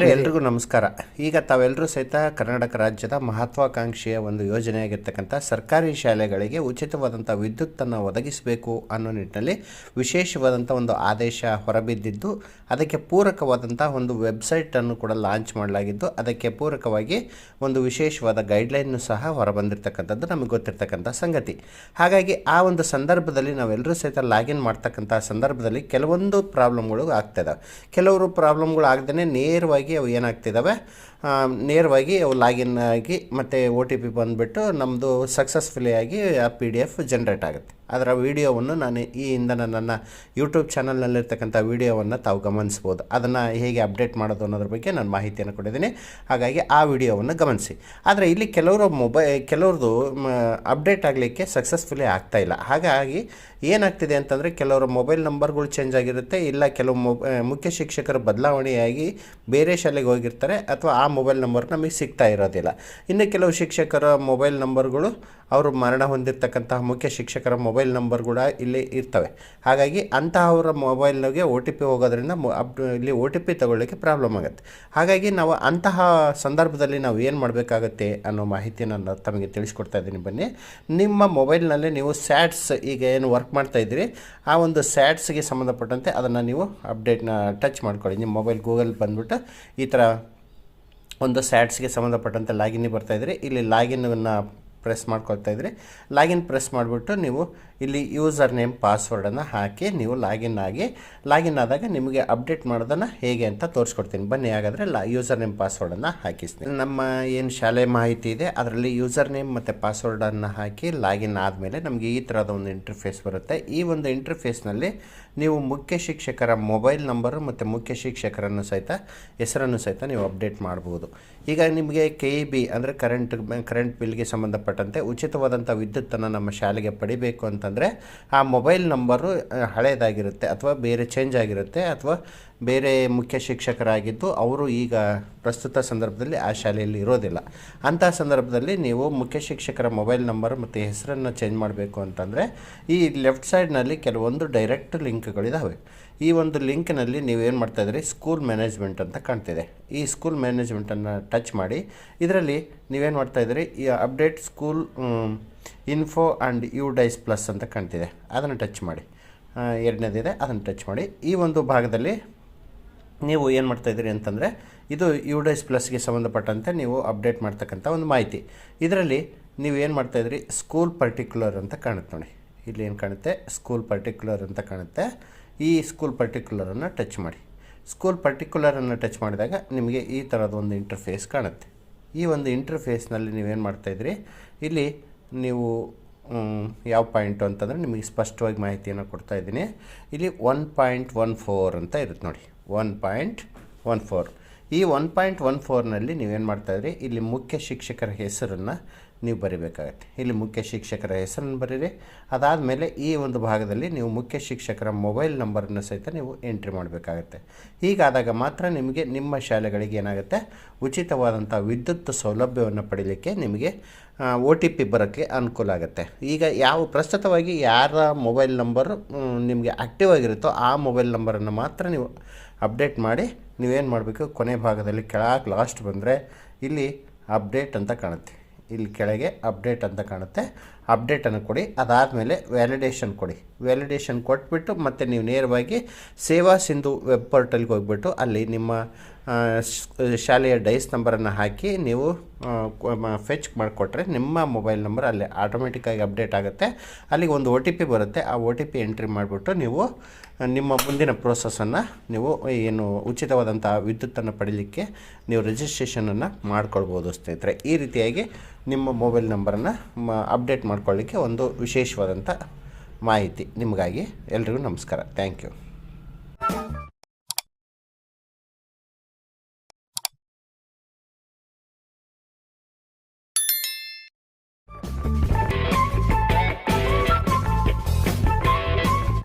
ಎಲ್ರಿಗೂ ನಮಸ್ಕಾರ. ಈಗ ತಾವೆಲ್ಲರೂ ಸಹಿತ ಕರ್ನಾಟಕ ರಾಜ್ಯದ ಮಹತ್ವಾಕಾಂಕ್ಷೆಯ ಒಂದು ಯೋಜನೆಯಾಗಿರ್ತಕ್ಕಂಥ ಸರ್ಕಾರಿ ಶಾಲೆಗಳಿಗೆ ಉಚಿತವಾದಂಥ ವಿದ್ಯುತ್ತನ್ನು ಒದಗಿಸಬೇಕು ಅನ್ನೋ ನಿಟ್ಟಿನಲ್ಲಿ ವಿಶೇಷವಾದಂಥ ಒಂದು ಆದೇಶ ಹೊರಬಿದ್ದಿದ್ದು, ಅದಕ್ಕೆ ಪೂರಕವಾದಂಥ ಒಂದು ವೆಬ್ಸೈಟನ್ನು ಕೂಡ ಲಾಂಚ್ ಮಾಡಲಾಗಿದ್ದು, ಅದಕ್ಕೆ ಪೂರಕವಾಗಿ ಒಂದು ವಿಶೇಷವಾದ ಗೈಡ್ಲೈನ್ನು ಸಹ ಹೊರಬಂದಿರತಕ್ಕಂಥದ್ದು ನಮಗೆ ಗೊತ್ತಿರ್ತಕ್ಕಂಥ ಸಂಗತಿ. ಹಾಗಾಗಿ ಆ ಒಂದು ಸಂದರ್ಭದಲ್ಲಿ ನಾವೆಲ್ಲರೂ ಸಹಿತ ಲಾಗಿನ್ ಮಾಡ್ತಕ್ಕಂಥ ಸಂದರ್ಭದಲ್ಲಿ ಕೆಲವೊಂದು ಪ್ರಾಬ್ಲಮ್ಗಳು ಆಗ್ತಾಯಿದ್ದಾವೆ. ಕೆಲವರು ಪ್ರಾಬ್ಲಮ್ಗಳು ಆಗದೇ ನೇರವಾಗಿ ಅವು ಏನಾಗ್ತಿದ್ದಾವೆ, ನೇರವಾಗಿ ಅವು ಲಾಗಿನ್ ಆಗಿ ಮತ್ತು OTP ಬಂದುಬಿಟ್ಟು ನಮ್ಮದು ಸಕ್ಸಸ್ಫುಲಿ ಆಗಿ ಆ PDF ಜನ್ರೇಟ್ ಆಗುತ್ತೆ. ಅದರ ವೀಡಿಯೋವನ್ನು ನಾನು ಈ ಹಿಂದೆ ನನ್ನ ಯೂಟ್ಯೂಬ್ ಚಾನಲ್ನಲ್ಲಿರ್ತಕ್ಕಂಥ ವೀಡಿಯೋವನ್ನು ತಾವು ಗಮನಿಸ್ಬೋದು. ಅದನ್ನು ಹೇಗೆ ಅಪ್ಡೇಟ್ ಮಾಡೋದು ಅನ್ನೋದ್ರ ಬಗ್ಗೆ ನಾನು ಮಾಹಿತಿಯನ್ನು ಕೊಟ್ಟಿದ್ದೀನಿ. ಹಾಗಾಗಿ ಆ ವಿಡಿಯೋವನ್ನು ಗಮನಿಸಿ. ಆದರೆ ಇಲ್ಲಿ ಕೆಲವ್ರದ್ದು ಅಪ್ಡೇಟ್ ಆಗಲಿಕ್ಕೆ ಸಕ್ಸಸ್ಫುಲಿ ಆಗ್ತಾಯಿಲ್ಲ. ಹಾಗಾಗಿ ಏನಾಗ್ತಿದೆ ಅಂತಂದರೆ ಕೆಲವರು ಮೊಬೈಲ್ ನಂಬರ್ಗಳು ಚೇಂಜ್ ಆಗಿರುತ್ತೆ, ಇಲ್ಲ ಕೆಲವು ಮುಖ್ಯ ಶಿಕ್ಷಕರ ಬದಲಾವಣೆಯಾಗಿ ಬೇರೆ ಶಾಲೆಗೆ ಹೋಗಿರ್ತಾರೆ, ಅಥವಾ ಆ ಮೊಬೈಲ್ ನಂಬರ್ ನಮಗೆ ಸಿಗ್ತಾ ಇರೋದಿಲ್ಲ. ಇನ್ನು ಕೆಲವು ಶಿಕ್ಷಕರ ಮೊಬೈಲ್ ನಂಬರ್ಗಳು ಅವರು ಮರಣ ಹೊಂದಿರತಕ್ಕಂತಹ ಮುಖ್ಯ ಶಿಕ್ಷಕರ ಮೊಬೈಲ್ ನಂಬರ್ ಕೂಡ ಇಲ್ಲಿ ಇರ್ತವೆ. ಹಾಗಾಗಿ ಅಂತಹವರ ಮೊಬೈಲ್ಗೆ OTP ಹೋಗೋದ್ರಿಂದ ಇಲ್ಲಿ OTP ತಗೊಳ್ಳಿಕ್ಕೆ ಪ್ರಾಬ್ಲಮ್ ಆಗುತ್ತೆ. ಹಾಗಾಗಿ ನಾವು ಅಂತಹ ಸಂದರ್ಭದಲ್ಲಿ ನಾವು ಏನು ಮಾಡಬೇಕಾಗತ್ತೆ ಅನ್ನೋ ಮಾಹಿತಿಯನ್ನು ನಾನು ತಮಗೆ ತಿಳಿಸ್ಕೊಡ್ತಾ ಇದ್ದೀನಿ. ಬನ್ನಿ, ನಿಮ್ಮ ಮೊಬೈಲ್ನಲ್ಲಿ ನೀವು ಸ್ಯಾಟ್ಸ್ ಈಗ ಏನು ವರ್ಕ್ ಮಾಡ್ತಾಯಿದ್ದೀರಿ, ಆ ಒಂದು ಸ್ಯಾಟ್ಸ್ಗೆ ಸಂಬಂಧಪಟ್ಟಂತೆ ಅದನ್ನು ನೀವು ಅಪ್ಡೇಟ್ನ ಟಚ್ ಮಾಡ್ಕೊಳ್ಳಿ. ನಿಮ್ಮ ಮೊಬೈಲ್ ಗೂಗಲ್ ಬಂದುಬಿಟ್ಟು ಈ ಥರ ಒಂದು ಸ್ಯಾಟ್ಸ್ಗೆ ಸಂಬಂಧಪಟ್ಟಂತೆ ಲಾಗಿನ್ ಬರ್ತಾಯಿದ್ರಿ. ಇಲ್ಲಿ ಲಾಗಿನ್ನ ಪ್ರೆಸ್ ಮಾಡ್ಕೊಳ್ತಾ ಇದ್ರಿ. ಲಾಗಿನ್ ಪ್ರೆಸ್ ಮಾಡಿಬಿಟ್ಟು ನೀವು ಇಲ್ಲಿ ಯೂಸರ್ ನೇಮ್ ಪಾಸ್ವರ್ಡನ್ನು ಹಾಕಿ ನೀವು ಲಾಗಿನ್ ಆದಾಗ ನಿಮಗೆ ಅಪ್ಡೇಟ್ ಮಾಡೋದನ್ನು ಹೇಗೆ ಅಂತ ತೋರಿಸ್ಕೊಡ್ತೀನಿ. ಬನ್ನಿ, ಹಾಗಾದರೆ ಯೂಸರ್ ನೇಮ್ ಪಾಸ್ವರ್ಡನ್ನು ಹಾಕಿಸ್ತೀನಿ. ನಮ್ಮ ಏನು ಶಾಲೆ ಮಾಹಿತಿ ಇದೆ ಅದರಲ್ಲಿ ಯೂಸರ್ ನೇಮ್ ಮತ್ತು ಪಾಸ್ವರ್ಡನ್ನು ಹಾಕಿ ಲಾಗಿನ್ ಆದಮೇಲೆ ನಮಗೆ ಈ ಥರದ ಒಂದು ಇಂಟರ್ಫೇಸ್ ಬರುತ್ತೆ. ಈ ಒಂದು ಇಂಟರ್ಫೇಸ್ನಲ್ಲಿ ನೀವು ಮುಖ್ಯ ಶಿಕ್ಷಕರ ಮೊಬೈಲ್ ನಂಬರು ಮತ್ತು ಮುಖ್ಯ ಶಿಕ್ಷಕರನ್ನು ಸಹಿತ ಹೆಸರನ್ನು ಸಹಿತ ನೀವು ಅಪ್ಡೇಟ್ ಮಾಡ್ಬೋದು. ಈಗ ನಿಮಗೆ KEB ಅಂದರೆ ಕರೆಂಟ್ ಬಿಲ್ಗೆ ಸಂಬಂಧಪಟ್ಟಂತೆ ಉಚಿತವಾದಂಥ ವಿದ್ಯುತ್ತನ್ನು ನಮ್ಮ ಶಾಲೆಗೆ ಪಡಿಬೇಕು ಅಂತಂದರೆ ಆ ಮೊಬೈಲ್ ನಂಬರು ಹಳೇದಾಗಿರುತ್ತೆ, ಅಥವಾ ಬೇರೆ ಚೇಂಜ್ ಆಗಿರುತ್ತೆ, ಅಥವಾ ಬೇರೆ ಮುಖ್ಯ ಶಿಕ್ಷಕರಾಗಿದ್ದು ಅವರು ಈಗ ಪ್ರಸ್ತುತ ಸಂದರ್ಭದಲ್ಲಿ ಆ ಶಾಲೆಯಲ್ಲಿ ಇರೋದಿಲ್ಲ. ಅಂಥ ಸಂದರ್ಭದಲ್ಲಿ ನೀವು ಮುಖ್ಯ ಶಿಕ್ಷಕರ ಮೊಬೈಲ್ ನಂಬರ್ ಮತ್ತು ಹೆಸರನ್ನು ಚೇಂಜ್ ಮಾಡಬೇಕು ಅಂತಂದರೆ ಈ ಲೆಫ್ಟ್ ಸೈಡ್ನಲ್ಲಿ ಕೆಲವೊಂದು ಡೈರೆಕ್ಟ್ ಲಿಂಕ್ಗಳಿದ್ದಾವೆ. ಈ ಒಂದು ಲಿಂಕ್ನಲ್ಲಿ ನೀವೇನು ಮಾಡ್ತಾಯಿದ್ರಿ, ಸ್ಕೂಲ್ ಮ್ಯಾನೇಜ್ಮೆಂಟ್ ಅಂತ ಕಾಣ್ತಿದೆ. ಈ ಸ್ಕೂಲ್ ಮ್ಯಾನೇಜ್ಮೆಂಟನ್ನು ಟಚ್ ಮಾಡಿ ಇದರಲ್ಲಿ ನೀವೇನು ಮಾಡ್ತಾಯಿದ್ರಿ, ಈ update school info and UDICE plus ಅಂತ ಕಾಣ್ತಿದೆ. ಅದನ್ನು ಟಚ್ ಮಾಡಿ, ಎರಡನೇದಿದೆ ಅದನ್ನು ಟಚ್ ಮಾಡಿ. ಈ ಒಂದು ಭಾಗದಲ್ಲಿ ನೀವು ಏನು ಮಾಡ್ತಾಯಿದ್ದೀರಿ ಅಂತಂದರೆ ಇದು UDICE ಪ್ಲಸ್ಗೆ ಸಂಬಂಧಪಟ್ಟಂತೆ ನೀವು ಅಪ್ಡೇಟ್ ಮಾಡ್ತಕ್ಕಂಥ ಒಂದು ಮಾಹಿತಿ. ಇದರಲ್ಲಿ ನೀವು ಏನು ಮಾಡ್ತಾಯಿದ್ರಿ, ಸ್ಕೂಲ್ ಪರ್ಟಿಕ್ಯುಲರ್ ಅಂತ ಕಾಣುತ್ತೆ ನೋಡಿ. ಇಲ್ಲಿ ಏನು ಕಾಣುತ್ತೆ, ಸ್ಕೂಲ್ ಪರ್ಟಿಕ್ಯುಲರ್ ಅಂತ ಕಾಣುತ್ತೆ. ಈ ಸ್ಕೂಲ್ ಪರ್ಟಿಕ್ಯುಲರನ್ನು ಟಚ್ ಮಾಡಿ. ಸ್ಕೂಲ್ ಪರ್ಟಿಕ್ಯುಲರನ್ನು ಟಚ್ ಮಾಡಿದಾಗ ನಿಮಗೆ ಈ ಥರದ ಒಂದು ಇಂಟರ್ಫೇಸ್ ಕಾಣುತ್ತೆ. ಈ ಒಂದು ಇಂಟರ್ಫೇಸ್ನಲ್ಲಿ ನೀವೇನು ಮಾಡ್ತಾಯಿದ್ರಿ, ಇಲ್ಲಿ ನೀವು ಯಾವ ಪಾಯಿಂಟು ಅಂತಂದರೆ ನಿಮಗೆ ಸ್ಪಷ್ಟವಾಗಿ ಮಾಹಿತಿಯನ್ನು ಕೊಡ್ತಾಯಿದ್ದೀನಿ. ಇಲ್ಲಿ 1.14 ಅಂತ ಇರುತ್ತೆ ನೋಡಿ, 1.14. ಈ 1.14ನಲ್ಲಿ ನೀವೇನು ಮಾಡ್ತಾಯಿದ್ರಿ, ಇಲ್ಲಿ ಮುಖ್ಯ ಶಿಕ್ಷಕರ ಹೆಸರನ್ನು ನೀವು ಬರೀಬೇಕಾಗತ್ತೆ. ಇಲ್ಲಿ ಮುಖ್ಯ ಶಿಕ್ಷಕರ ಹೆಸರನ್ನು ಬರೀರಿ. ಅದಾದಮೇಲೆ ಈ ಒಂದು ಭಾಗದಲ್ಲಿ ನೀವು ಮುಖ್ಯ ಶಿಕ್ಷಕರ ಮೊಬೈಲ್ ನಂಬರನ್ನು ಸಹಿತ ನೀವು ಎಂಟ್ರಿ ಮಾಡಬೇಕಾಗತ್ತೆ. ಹೀಗಾದಾಗ ಮಾತ್ರ ನಿಮಗೆ ನಿಮ್ಮ ಶಾಲೆಗಳಿಗೆ ಏನಾಗುತ್ತೆ, ಉಚಿತವಾದಂಥ ವಿದ್ಯುತ್ ಸೌಲಭ್ಯವನ್ನು ಪಡೀಲಿಕ್ಕೆ ನಿಮಗೆ OTP ಬರೋಕ್ಕೆ ಅನುಕೂಲ ಆಗುತ್ತೆ. ಈಗ ಪ್ರಸ್ತುತವಾಗಿ ಯಾರ ಮೊಬೈಲ್ ನಂಬರು ನಿಮಗೆ ಆ್ಯಕ್ಟಿವ್ ಆಗಿರುತ್ತೋ ಆ ಮೊಬೈಲ್ ನಂಬರನ್ನು ಮಾತ್ರ ನೀವು ಅಪ್ಡೇಟ್ ಮಾಡಿ. ನೀವೇನು ಮಾಡಬೇಕು, ಕೊನೆ ಭಾಗದಲ್ಲಿ ಕೆಳಗೆ ಲಾಸ್ಟ್ ಬಂದರೆ ಇಲ್ಲಿ ಅಪ್ಡೇಟ್ ಅಂತ ಕಾಣುತ್ತೆ. ಇಲ್ಲಿ ಕೆಳಗೆ ಅಪ್ಡೇಟ್ ಅಂತ ಕಾಣುತ್ತೆ, ಅಪ್ಡೇಟನ್ನು ಕೊಡಿ. ಅದಾದಮೇಲೆ ವ್ಯಾಲಿಡೇಷನ್ ಕೊಡಿ. ವ್ಯಾಲಿಡೇಷನ್ ಕೊಟ್ಬಿಟ್ಟು ಮತ್ತೆ ನೀವು ನೇರವಾಗಿ ಸೇವಾ ಸಿಂಧು ವೆಬ್ ಪೋರ್ಟಲ್ಗೆ ಹೋಗ್ಬಿಟ್ಟು ಅಲ್ಲಿ ನಿಮ್ಮ ಶಾಲೆಯ ಡೈಸ್ ನಂಬರನ್ನು ಹಾಕಿ ನೀವು ಫೆಚ್ ಮಾಡಿಕೊಟ್ರೆ ನಿಮ್ಮ ಮೊಬೈಲ್ ನಂಬರ್ ಅಲ್ಲಿ ಆಟೋಮೆಟಿಕ್ಕಾಗಿ ಅಪ್ಡೇಟ್ ಆಗುತ್ತೆ. ಅಲ್ಲಿಗೆ ಒಂದು OTP ಬರುತ್ತೆ. ಆ OTP ಎಂಟ್ರಿ ಮಾಡಿಬಿಟ್ಟು ನೀವು ನಿಮ್ಮ ಮುಂದಿನ ಪ್ರೋಸೆಸ್ಸನ್ನು ನೀವು ಏನು ಉಚಿತವಾದಂಥ ವಿದ್ಯುತ್ತನ್ನು ಪಡೀಲಿಕ್ಕೆ ನೀವು ರಿಜಿಸ್ಟ್ರೇಷನನ್ನು ಮಾಡ್ಕೊಳ್ಬೋದು ಸ್ನೇಹಿತರೆ. ಈ ರೀತಿಯಾಗಿ ನಿಮ್ಮ ಮೊಬೈಲ್ ನಂಬರನ್ನು ಅಪ್ಡೇಟ್ ಮಾಡ್ಕೊಳ್ಳಿಕ್ಕೆ ಒಂದು ವಿಶೇಷವಾದಂಥ ಮಾಹಿತಿ ನಿಮಗಾಗಿ. ಎಲ್ರಿಗೂ ನಮಸ್ಕಾರ. Thank you.